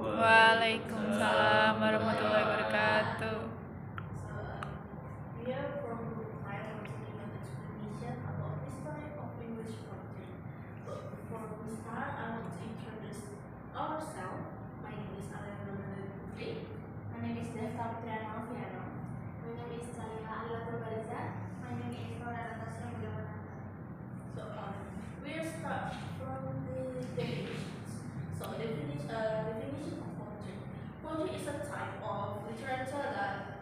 Waalaikumsalam warahmatullahi wabarakatuh. We are from Group 5 and taking an explanation about history of English poetry. But before we start, I want to introduce ourselves. My name is Alya Putri. My name is Defta, Putriana, Alviano. My name is Chalila Alilatulbariza. My name is Maura, Natasya, Mulyawanata. We'll start from the definitions. So, definition of poetry. Poetry is a type of literature that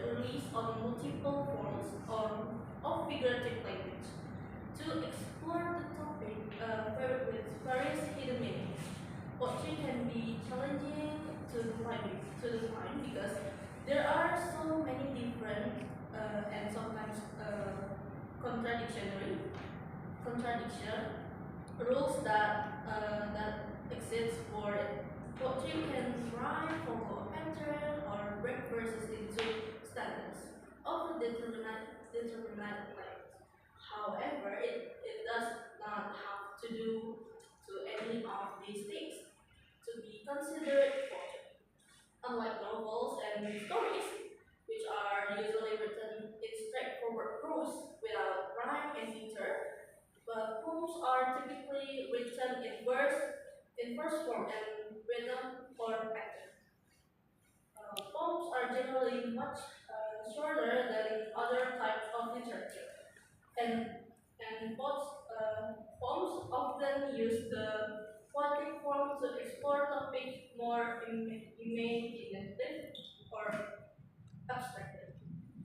relies on multiple forms of figurative language to explore the topic with various hidden meanings. Poetry can be challenging to define because there are so many different and sometimes contradiction rules that exist for it. Poetry can rhyme, follow a pattern, or break verses into stanzas of a determinate length. However, it does not have to do to any of these things to be considered poetry. Unlike novels and stories, which are usually written in straightforward prose without rhyme and meter, but poems are typically written in verse form and rhythm or pattern. Poems are generally much shorter than other types of literature, and poems often use the poetic form to explore topics more imaginative or abstracted.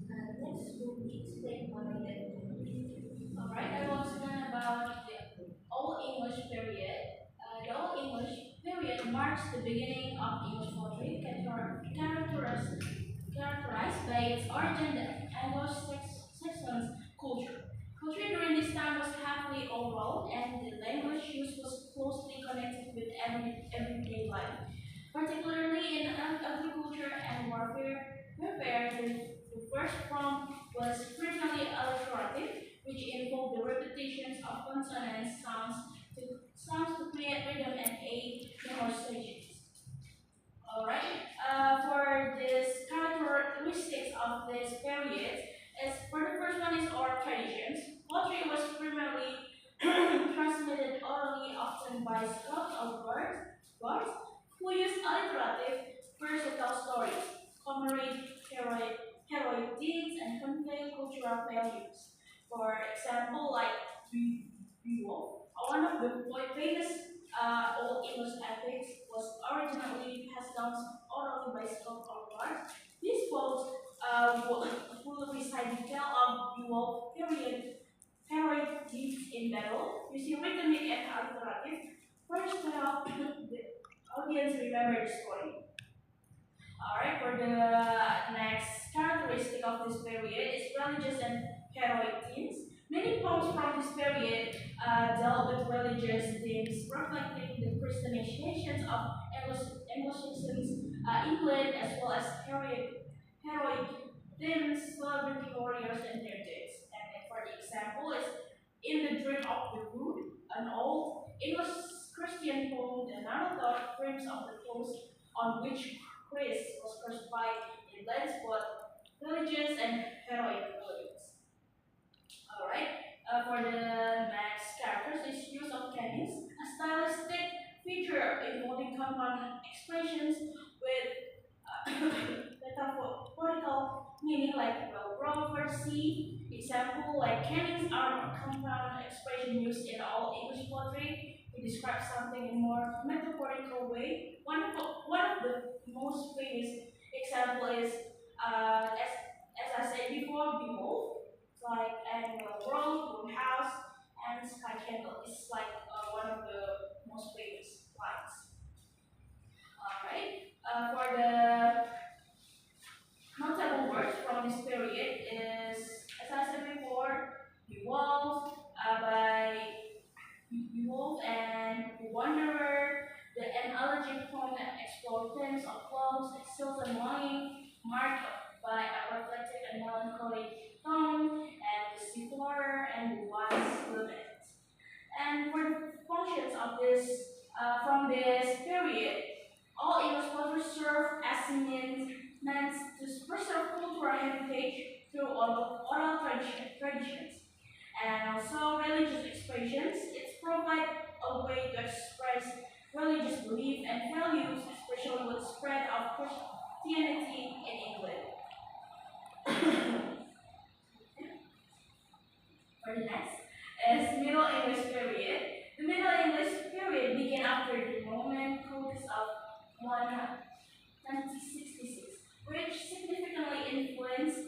Next, we'll explain what I did. Alright, I want to learn about the Old English period. The Old English period marks the beginning of English poetry, characterized by its origin in Anglo-Saxon culture. Culture during this time was heavily oral, and the language used was closely connected with everyday life, particularly in agriculture and warfare. The first form was primarily alliterative, which involved the repetitions of consonant sounds to create rhythm and aid memorizations. Alright, for this characteristics of this period, as for the first one is oral traditions. Poetry was primarily transmitted orally, often by scouts or bards who used alliterative, versatile stories, commemorate heroic deeds, and convey cultural values. For example, like Beowulf, one of the famous Old English epics, was originally passed down orally by Scott or Bard. These quotes will recite detail of Beowulf period heroic deeds in battle, using rhythmic and alliterative, first to help the audience remember the story. Alright, for the next characteristic of this period is religious and heroic themes. Many poems from this period dealt with religious themes, reflecting the Christianizations of Anglo-Saxon England, as well as heroic themes, celebrity warriors, and their deeds. And then for the example is In the Dream of the Rood, an old English Christian poem, the narrator dreams of the cross on which Christ was crucified in lens both religious and heroic elements. Alright, for the next characters is use of canons, a stylistic feature involving compound expressions with metaphorical meaning like well sea. Example like canons are a compound expression used in all English poetry to describe something in more metaphorical way. One of the most famous example is as I said before, Beowulf, like and world, house, and sky candle. It's like one of the most famous lines. Alright, for the notable works from this period is, as I said before, Beowulf by Beowulf and The Wanderer, the analogy poem that explores themes of love, exils, and longing, marked by a reflective and melancholy tone, and the seafarer and the wise lament. And for the functions of this from this period, All English poetry serve as means to preserve cultural heritage through oral traditions and also religious expressions. It provides a way to express religious belief and values, especially with the spread of Christianity in England. For the next is Middle English period. The Middle English period began after the Roman Conquest of 166, which significantly influenced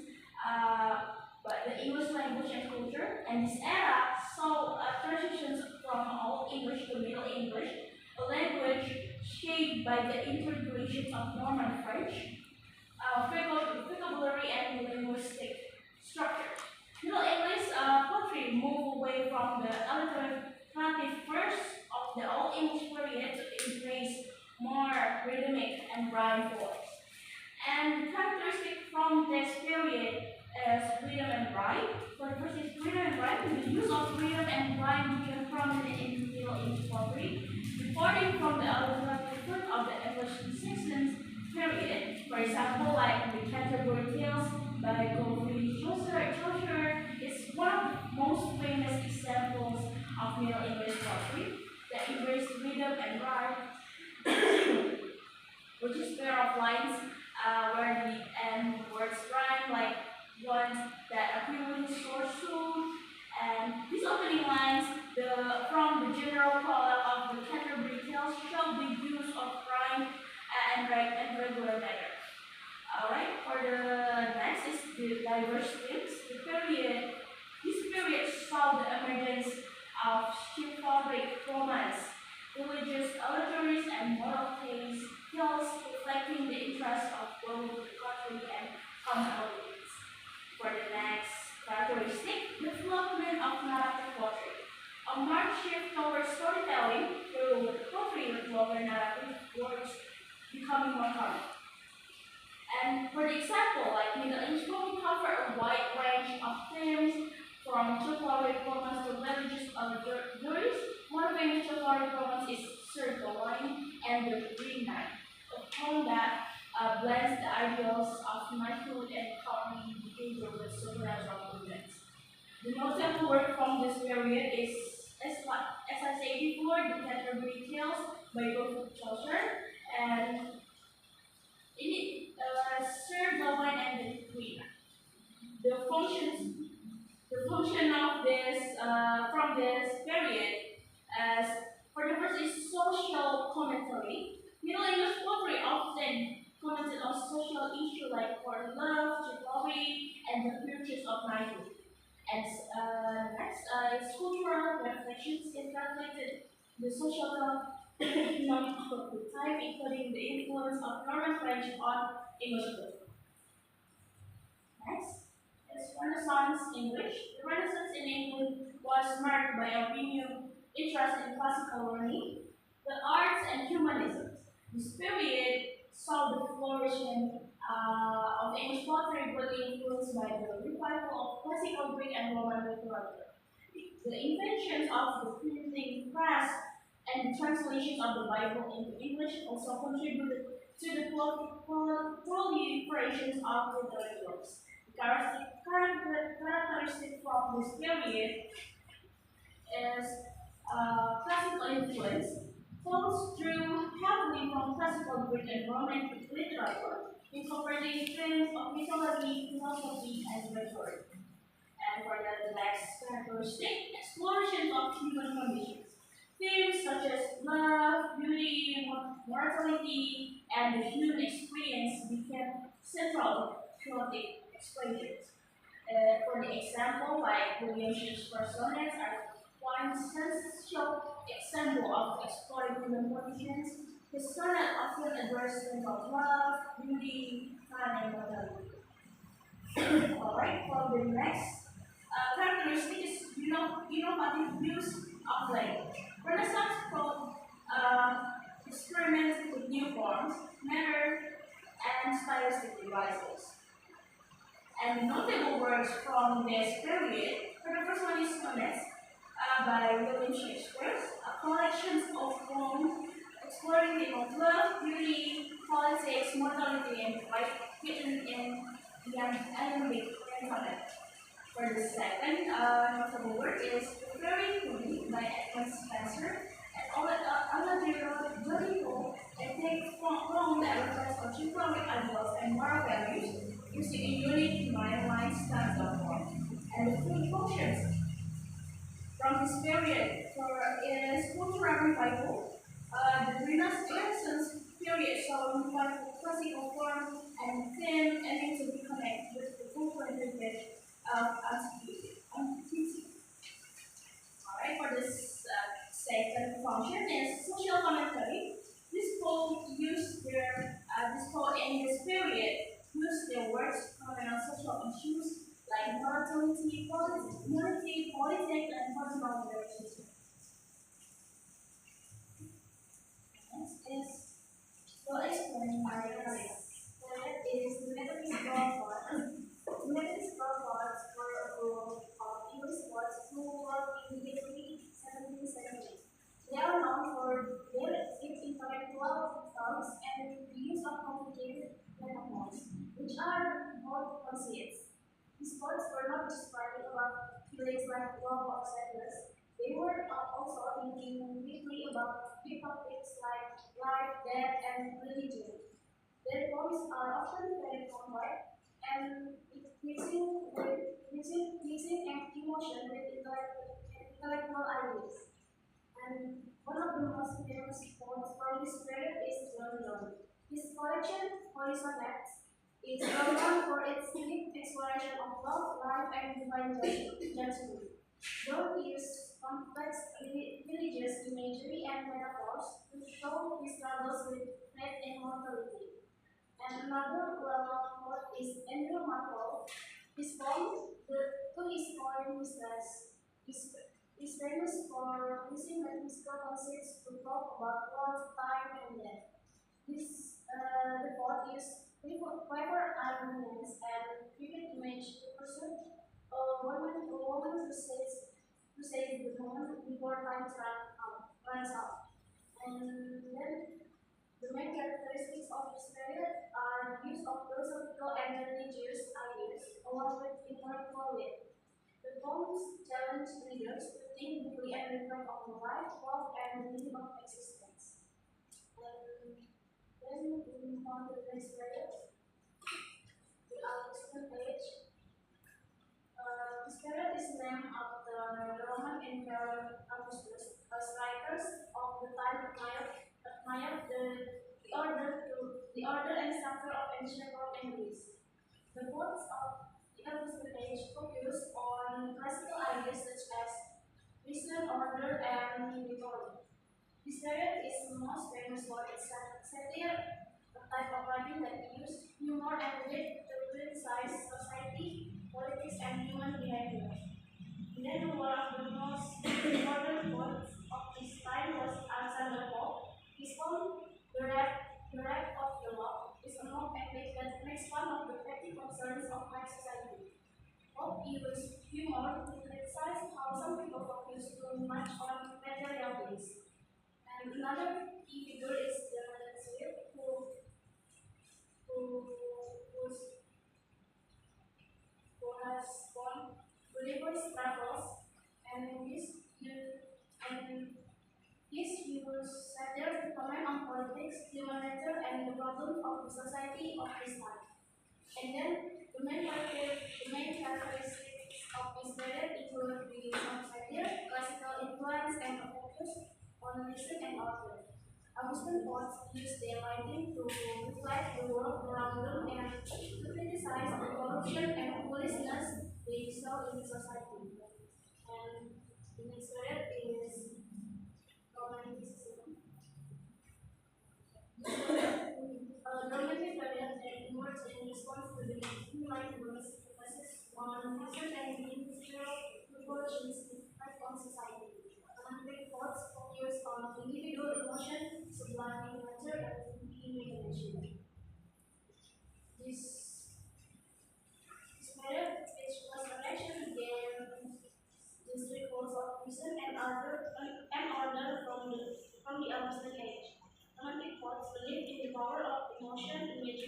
the English language and culture. And this era saw transitions from Old English to Middle English, a language shaped by the integration of Norman French, vocabulary, and linguistic structure. Middle English poetry moved away from the alliterative verse of the Old English period to embrace more rhythmic and rhyme forms. And characteristic from this period is rhythm and rhyme. For the first is rhythm and rhyme. The use of rhythm and rhyme became prominent in Middle English poetry, departing from the alliterative verse of the Anglo-Saxon period. For example, like the Canterbury Tales by Geoffrey Chaucer is one of the most famous examples of Middle English poetry that embraced rhythm and rhyme, which is pair of lines where the end words rhyme, like one that appear with source soon. And these opening lines from the general prologue of the Canterbury Tales show the use of rhyme and regular matter. Alright, for the next is the diverse themes. This period saw the emergence of chivalric romance, religious allegories, and moral tales reflecting the interests of both the country and common audience. For the next characteristic, development of narrative poetry. A marked shift towards storytelling through poetry with longer narrative works becoming more common. And for the example, like Middle English poetry cover a wide range of themes from chivalric romance to religious allegories. One famous chivalric romance is Sir Gawain and the Green Knight, a poem that blends the ideals of knighthood and courtly behavior with supernatural events. The notable work from this period is, as I said before, the Canterbury Tales by Geoffrey Chaucer, and in it, Sir Gawain and the Queen. The function of this from this period as for the first is social commentary. Middle English poetry often commented on social issues like for love, chivalry, and the virtues of knighthood. And next is cultural reflections. It reflected the social economic of the time, including the influence of Norman French on English poetry. Next is Renaissance English. The Renaissance in England was marked by a renewed interest in classical learning, the arts, and humanism. This period saw the flourishing of English poetry greatly influenced by the revival of classical Greek and Roman literature. The inventions of the printing press and the translations of the Bible into English also contributed to the proliferations of literary works. The characteristic from this period is classical influence. Poets drew heavily from classical Greek and Roman literature, incorporating themes of mythology, philosophy, and rhetoric. And for the next characteristic, exploration of human conditions. Themes such as love, beauty, mortality, and the human experience became central poetic expressions. For the example, like William Shakespeare's sonnets are one sensual example of exploring human conditions. His sonnet often addressed themes of love, beauty, fun, and mortality. Alright, for the next characteristic is innovative use of language. Renaissance experimented with new forms, matter, and stylistic devices. And notable works from this period, for the first one is Sonnets by William Shakespeare, a collection of poems exploring the theme of love, beauty, immortality and life written in the alembic content. For the second notable work is Preparing to Read by Edmund Spencer and Alya and take from the elements of symbolic ideals and moral values using a unique mind stanza form and the three functions from this period for is cultural revival, the Renaissance period saw revival classical form and theme aiming to reconnect with the full heritage of antiquity. Alright, for this second function is social commentary. This poem in this period used their words comment on social issues like morality, politics, and personal relationships. Next is well explained by Alya. That is the metaphysical part. The metaphysical parts were a group of English poets who wrote in the late 17th century. They are known for their deep intellectual thoughts and the use of complicated metaphors, which are both conceits. These poets were not just writing about feelings like love or sadness, they were also thinking deeply about big topics like life, death, and religion. Their poems are often very complex and mixing emotion with intellectual ideas. And one of the most famous poems from this period is John. His collection, Horizon Acts, is well known for its deep exploration of love, life, and divine judgment. John used complex religious imagery and metaphors to show his struggles with faith and mortality. And another well-known poet is Andrew Marvell. His poem, To His Poem Mistress, is famous for using metaphysical concepts to talk about love, time, and death. The poet used clever arguments and vivid image to present a woman who says the moment before time runs out. And then the main characteristics of this period are use of philosophical and religious ideas, along with intellectual wit. The poems challenge readers to think deeply and reflect on life, love, and the meaning of existence. And then we move on to the next period, the Augustan age. This period is named after the Roman Emperor Augustus, as writers of the time admired the order and structure of ancient Rome and Greece. The poets of the Augustan age focus on classical ideas such as reason, order, and rhetoric. This period is most famous for its satire, a type of writing that used humor and wit to criticize society, politics, and human behavior. And then one of the most important poets of this time was Alexander Pope. His poem, The Wreck of the Law, is a mock epic that makes fun of the petty concerns of high society. Pope used humor to criticize how some people focus too much on material things. And another key figure is the Natasya, who's who has gone Gulliver's Travels, and his views satire to comment on politics, human nature, and the problems of the society of his time. And then the main characteristics of this period include the use of satire, classical influence, and a focus on reason and order. Augustan poets use their writing to reflect the world around them and to criticize the corruption and foolishness they saw in society. And the next period is Romanticism. Romantic period that emerged in response to the Enlightenment emphasis on reason and industrial revolutions impact on society. Romantic thoughts focus on individual emotion, subliming nature, and imagination. This period, which was a reaction against the strict rules of reason and order from the Augustan age. Romantic thoughts believed in the power of emotion, imagination,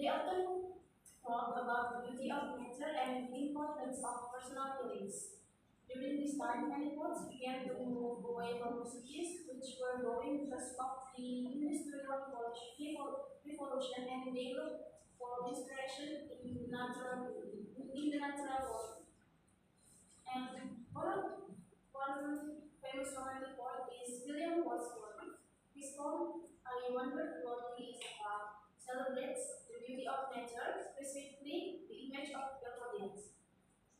They often talk about the beauty of nature and the importance of personal feelings. During this time, many poets began to move away from cities which were going because of the industrial revolution, and they looked for inspiration in the natural world. And one famous romantic poet is William Wordsworth. His poem, I Wonder What He Is About, celebrates the beauty of nature, specifically the image of daffodils.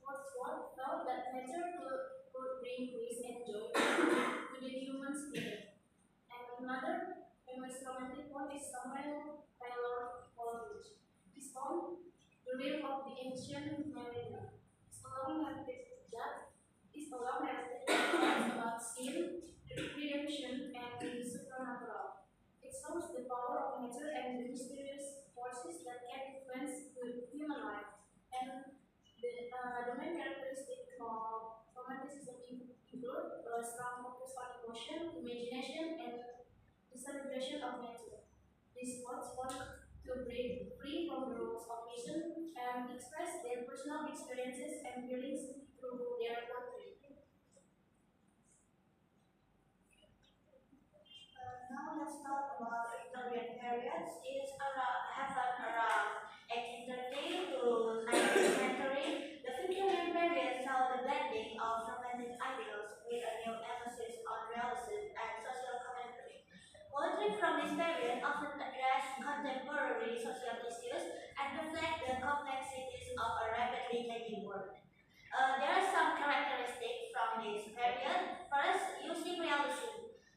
Wordsworth felt that nature could bring peace and joy to the human spirit. And another famous romantic poet is Samuel Taylor Coleridge. His poem, The Real of the Ancient Mariner, is a long narrative about sin, redemption, and the supernatural. It shows the power of nature and the mysterious forces that can influence the human life. And the main characteristic of romanticism include a strong focus on emotion, imagination, and the celebration of nature. These poets want to break free from the rules of reason and express their personal experiences and feelings through their poetry. Now let's talk about Victorian period. Happened around 1830 to 19th century. The Victorian period saw the blending of romantic ideals with a new emphasis on realism and social commentary. Poetry from this period often addressed contemporary social issues and reflect the complexities of a rapidly changing world. There are some characteristics from this period. First, using realism.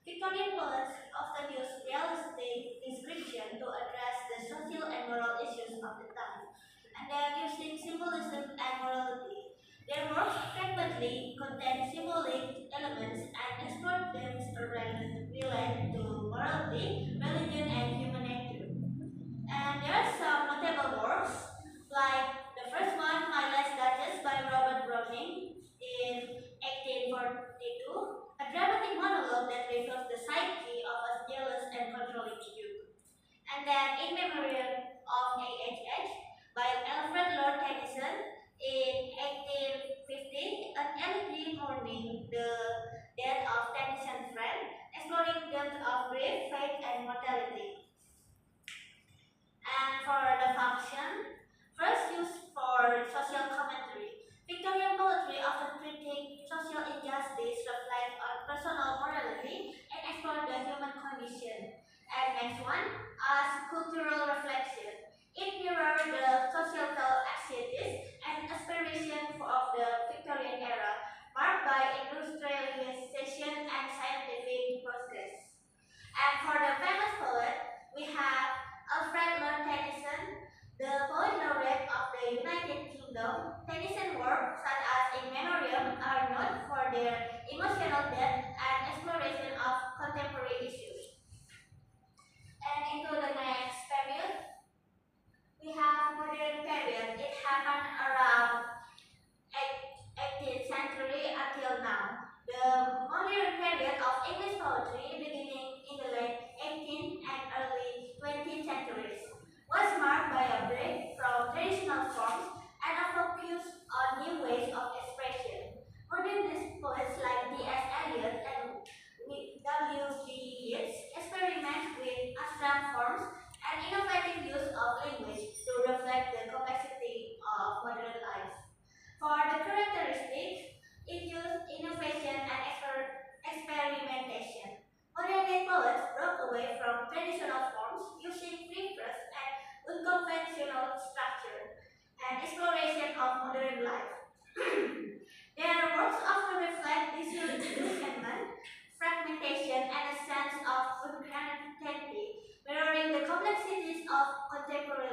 Victorian poets often use realistic description to address the social and moral issues of the time, and they are using symbolism and morality. Their works frequently contain symbolic elements and explore themes related to morality, religion, and human nature. And there are some notable works, like the first one, My Last Duchess by Robert Browning in 1842, a dramatic monologue that reveals the psyche of a jealous and controlling youth. And then In Memoriam of A.H.H. by Alfred Lord Tennyson in 1850, an elegy mourning the death of Tennyson's friend, exploring themes of grief, faith, and mortality. And for the function, first used for social commentary. Victorian poetry often critique social injustice, reflect on personal morality, and explore the human condition. And next one, as cultural reflection. It mirrors the societal anxieties and aspirations of the Victorian era, marked by industrialization and scientific progress. And for the famous poet, we have Alfred Lord Tennyson, the poet laureate of the United Kingdom. Tennyson's works, such as In Memoriam, are known for their emotional depth and exploration of contemporary issues. And into the next period, we have modern period. It happened around 18th century until now. The modern period of English poetry, beginning in the late 18th and early 20th centuries, was marked by a break from traditional forms and a focus on new ways of expression. Modernist poets like D.S. Eliot and W.B. Yeats experiment with abstract forms and innovative use of language to reflect the complexity of modern life. For the characteristics, it used innovation and experimentation. Modern poets broke away from traditional forms, using free verse and unconventional structure and exploration of modern life. Their works often reflect disillusionment, fragmentation, and a sense of uncertainty, mirroring the complexities of contemporary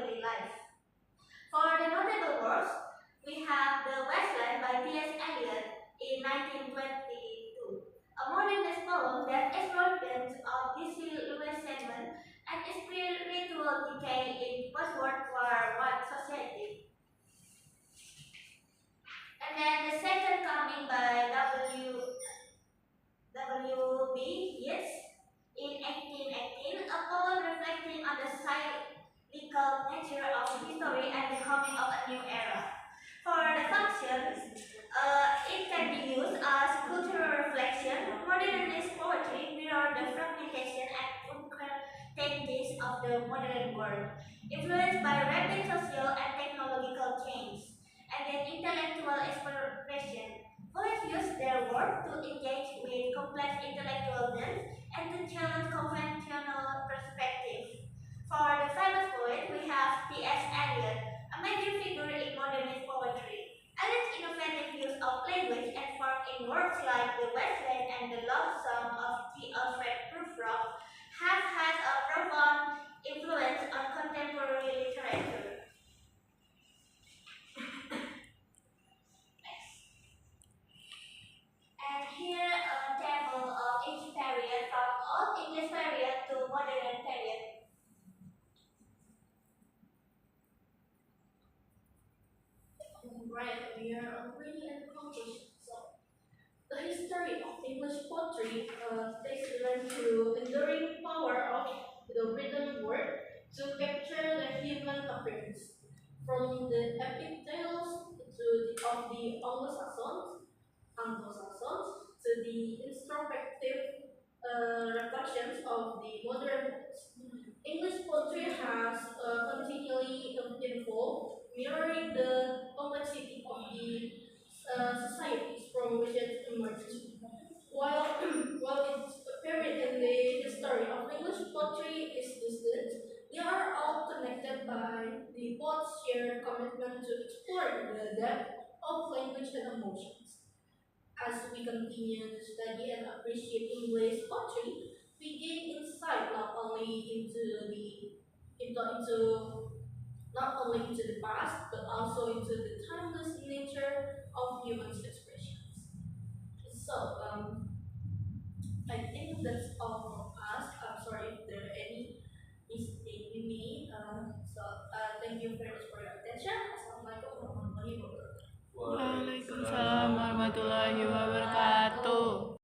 pace of the modern world, influenced by rapid social and technological change, and then intellectual exploration. Poets use their work to engage with complex intellectual themes and to challenge conventional perspectives. For the famous poet, we have T.S. Eliot, a major figure in modernist poetry. Eliot's innovative use of language and form in works like The West Wind and The Love Song of G. Alfred Prufrock have had a profound influence on contemporary literature. Next. And here a table of each period from Old English period to modern period. Right, we are already at the conclusion. So, the history of English poetry takes us through enduring power of the written word to capture the human appearance. From the epic tales of the Anglo-Saxons to the introspective reflections of the modern poets. English poetry has continually evolved, mirroring the complexity of the societies from which it emerged. While, while its period in the history of English poetry is distant, they are all connected by the poet's shared commitment to exploring the depth of language and emotions. As we continue to study and appreciate English poetry, we gain insight not only into not only into the past but also into the timeless nature of human expressions. So I think that's all